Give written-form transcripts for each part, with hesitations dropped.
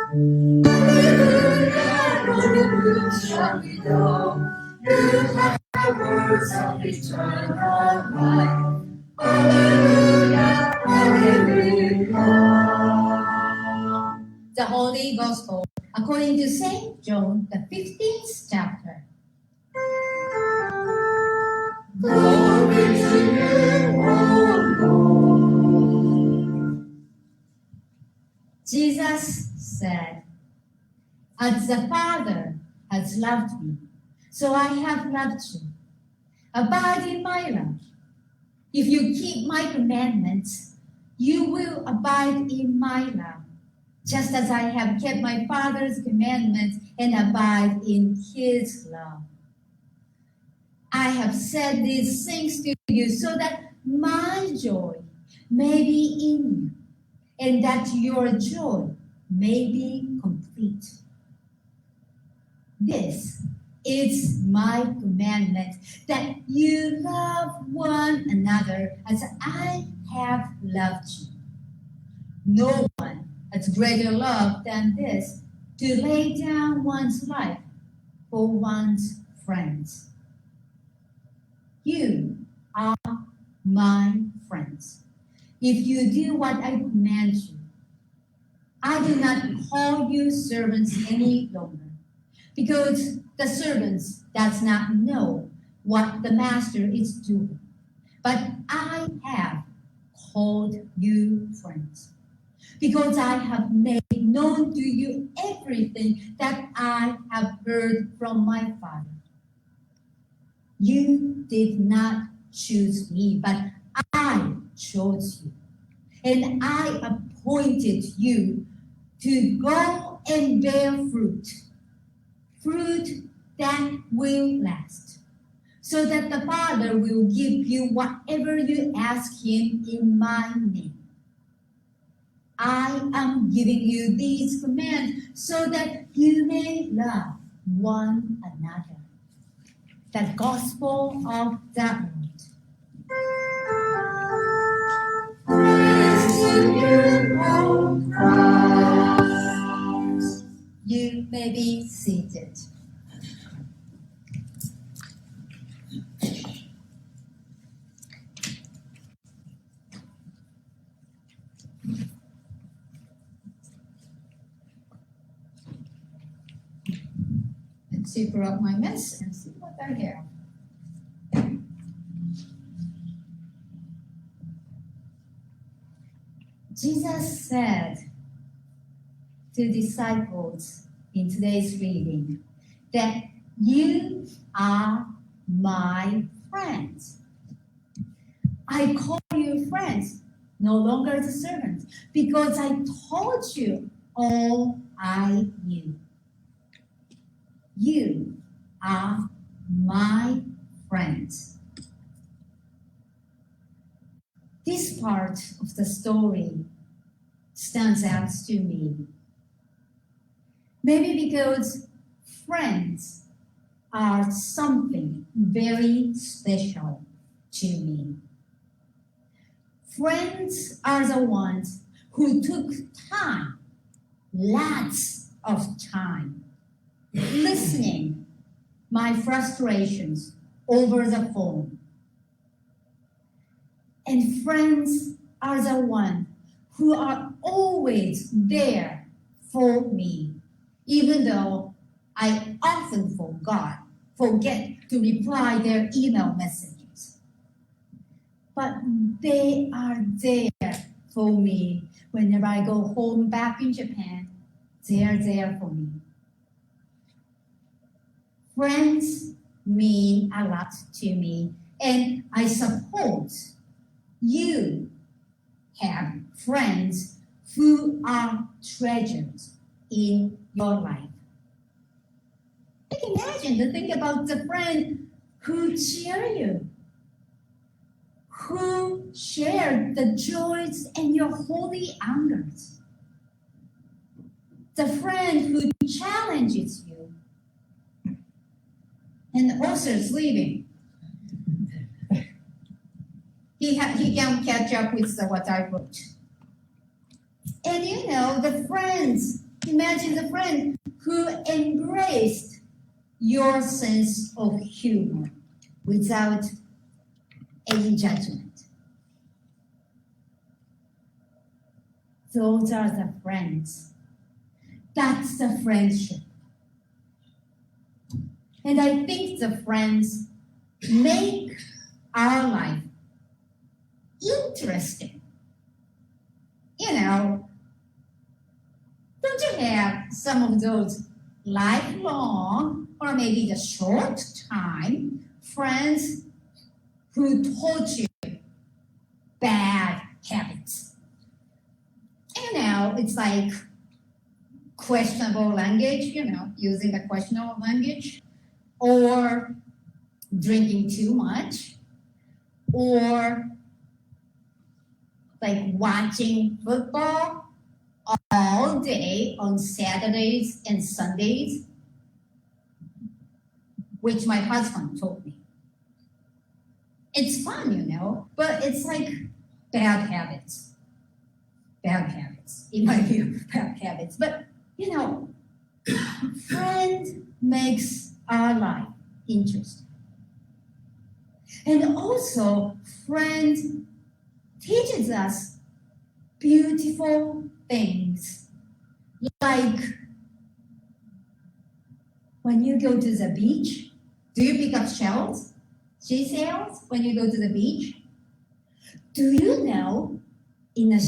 Words of eternal life. Hallelujah, hallelujah. The Holy Gospel according to St. John, the 15th chapter. Glory to you, O Lord. Jesus said, as the Father has loved me, so I have loved you. Abide in my love. If you keep my commandments, you will abide in my love, just as I have kept my Father's commandments and abide in his love. I have said these things to you so that my joy may be in you, and that your joy may be complete. This is my commandment, that you love one another as I have loved you. No one has greater love than this, to lay down one's life for one's friends. You are my friends, if you do what I command you. I do not call you servants any longer, because the servants does not know what the master is doing. But I have called you friends, because I have made known to you everything that I have heard from my Father. You did not choose me, but I chose you, and I appointed you to go and bear fruit that will last, so that the Father will give you whatever you ask him in my name. I am giving you these commands so that you may love one another. The Gospel of the Lord. Praise to you, O Christ. You may be seated. Let's super up my mess and see what I have. Jesus said to disciples in today's reading that you are my friends. I call you friends, no longer as servants, because I told you all I knew. You are my friends. This part of the story stands out to me. Maybe because friends are something very special to me. Friends are the ones who took time, lots of time, listening my frustrations over the phone. And friends are the ones who are always there for me, even though I often forget to reply their email messages. But they are there for me whenever I go home back in Japan. They are there for me. Friends mean a lot to me, and I suppose you have friends who are treasures in your life. I can imagine to think about the friend who cheer you, who share the joys and your holy angers, the friend who challenges you, and also is leaving. He can catch up with what I wrote. And the friends Imagine a friend who embraced your sense of humor without any judgment. Those are the friends. That's the friendship. And I think the friends make our life interesting. You know, don't you have some of those lifelong or maybe the short time friends who taught you bad habits? You know, it's like questionable language, using the questionable language, or drinking too much, or like watching football all day on Saturdays and Sundays, which my husband told me. It's fun, but it's like bad habits. Bad habits, in my view, bad habits. But, friend makes our life interesting. And also, friend teaches us beautiful things. Like when you go to the beach, do you pick up shells, seashells, when you go to the beach? Do you know in the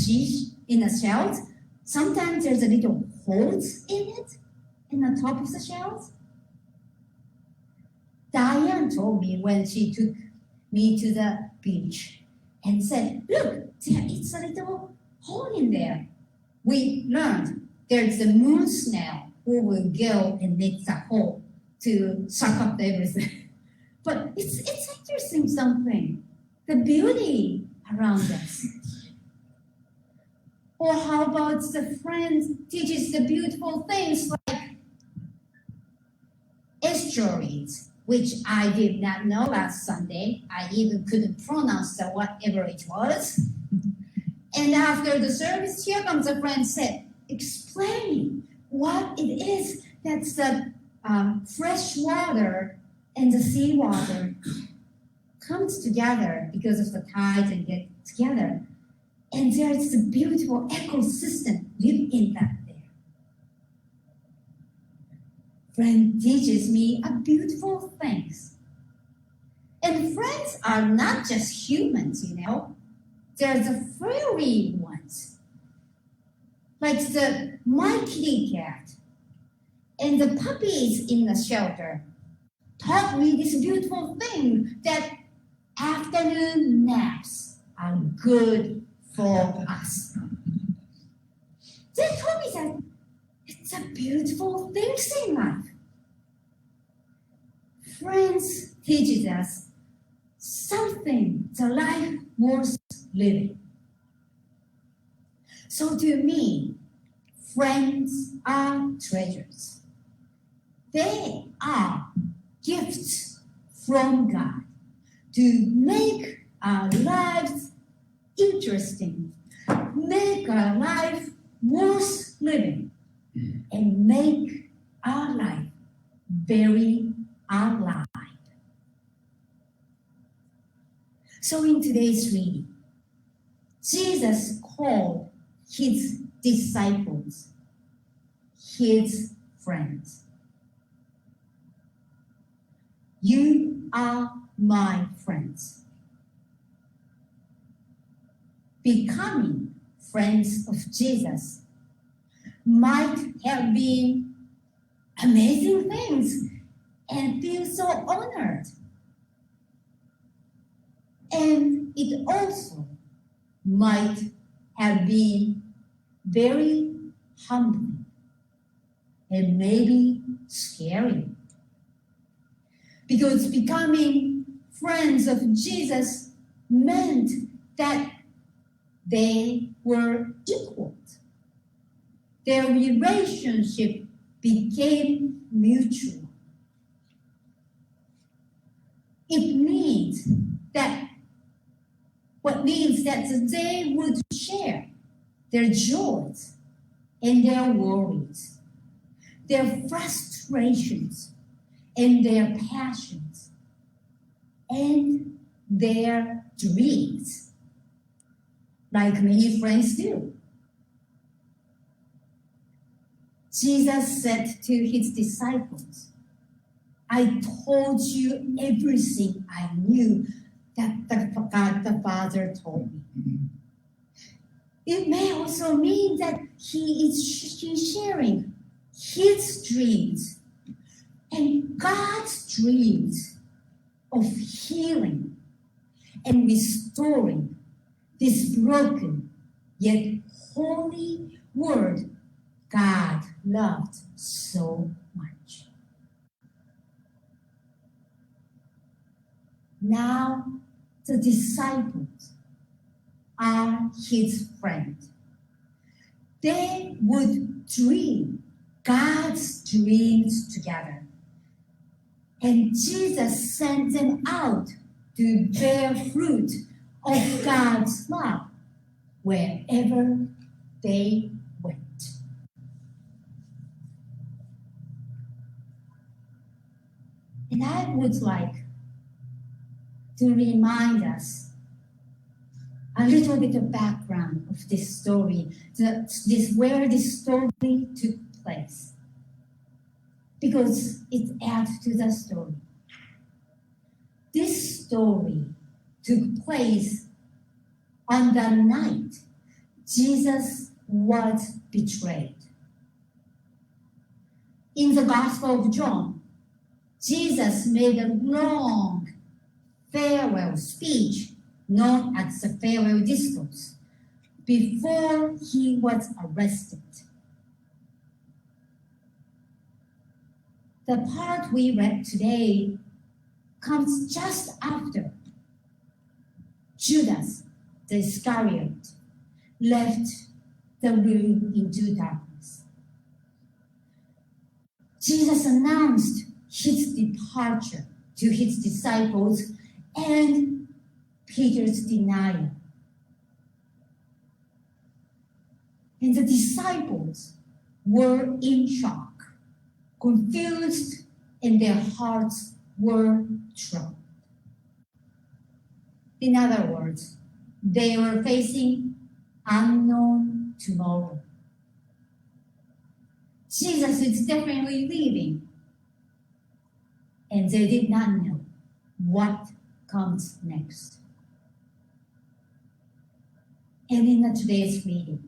shells, sometimes there's a little holes in it, in the top of the shells? Diane told me when she took me to the beach and said, look, there is a little hole in there. We learned there's a moon snail who will go and make the hole to suck up everything. But it's interesting something, the beauty around us. Or how about the friend teaches the beautiful things like estuaries, which I did not know last Sunday. I even couldn't pronounce the whatever it was. And after the service, here comes a friend said, explain what it is that's the fresh water and the seawater comes together because of the tides and get together. And there's a beautiful ecosystem living in that there. Friend teaches me a beautiful things. And friends are not just humans, There's the furry ones. Like my kitty cat and the puppies in the shelter taught me this beautiful thing that afternoon naps are good for us. They told me that it's a beautiful thing in life. Friends teaches us something the life worth living. So to me, friends are treasures. They are gifts from God to make our lives interesting, make our life worth living, and make our life very alive. So in today's reading, Jesus called his disciples his friends. You are my friends. Becoming friends of Jesus might have been amazing things and feel so honored. And it also might have been very humbling and maybe scary. Because becoming friends of Jesus meant that they were equal. Their relationship became mutual. It means that they would share their joys and their worries. their frustrations, and their passions, and their dreams, like many friends do. Jesus said to his disciples, I told you everything I knew that God the Father told me. It may also mean that he's sharing his dreams and God's dreams of healing and restoring this broken yet holy world God loved so much. Now the disciples are his friends. They would dream God's dreams together. And Jesus sent them out to bear fruit of God's love wherever they went. And I would like to remind us a little bit of background of this story, where this story took place, because it adds to the story. This story took place on the night Jesus was betrayed. In the Gospel of John, Jesus made a long farewell speech known as the farewell discourse before he was arrested. The part we read today comes just after Judas the Iscariot left the room into darkness. Jesus announced his departure to his disciples and Peter's denial. And the disciples were in shock, confused, and their hearts were troubled. In other words, they were facing unknown tomorrow. Jesus is definitely leaving, and they did not know what comes next. And in today's reading,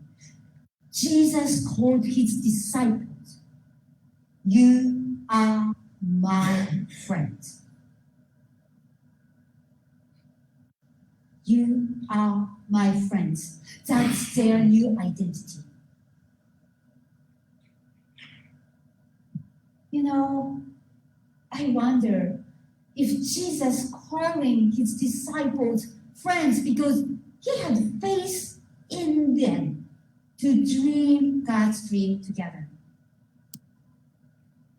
Jesus called his disciples, "You are my friends." You are my friends. That's their new identity. You know, I wonder if Jesus calling his disciples friends because he had faith in them to dream God's dream together.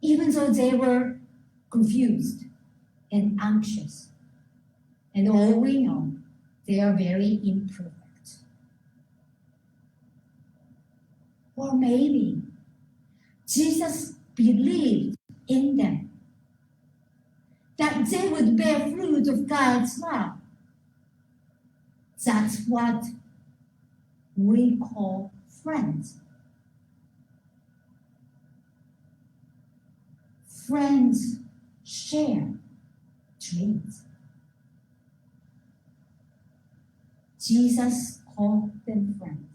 Even though they were confused and anxious. And all we know, they are very imperfect. Or maybe Jesus believed in them, that they would bear fruit of God's love. That's what we call friends. Friends share dreams. Jesus called them friends.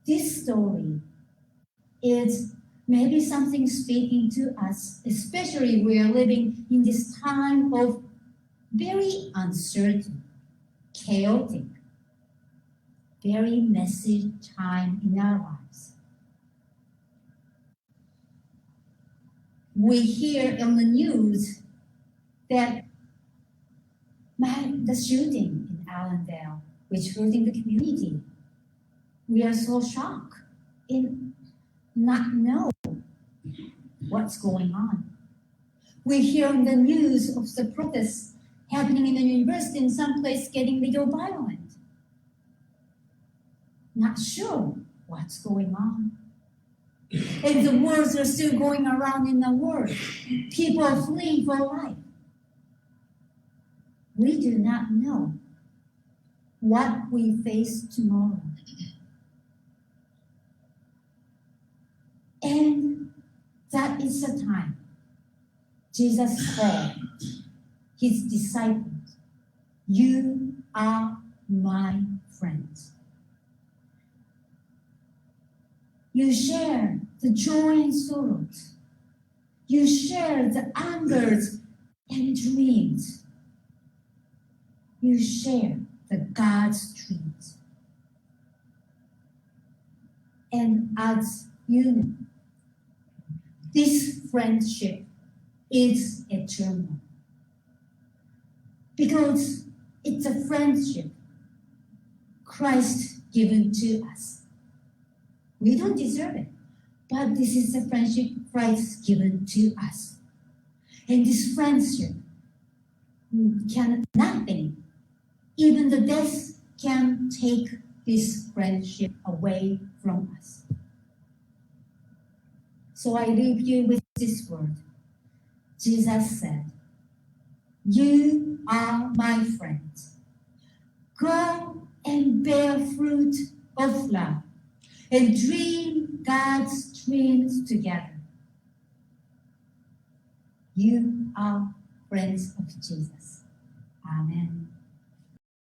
This story is maybe something speaking to us, especially we are living in this time of very uncertain, chaotic, very messy time in our lives. We hear on the news that the shooting in Allendale, which hurting the community. We are so shocked in not know what's going on. We hear on the news of the protests happening in the university in some place getting little violent. Not sure what's going on. And the wars are still going around in the world. People are fleeing for life. We do not know what we face tomorrow. And that is the time Jesus called his disciples, "You are my friends." You share the joy and sorrows. You share the angers and dreams. You share the God's dreams. And as you know, this friendship is eternal. Because it's a friendship Christ given to us. We don't deserve it, but this is the friendship Christ given to us. And this friendship can nothing, even the death can take this friendship away from us. So I leave you with this word. Jesus said, "You are my friends. Go and bear fruit of love and dream God's dreams together." You are friends of Jesus. Amen.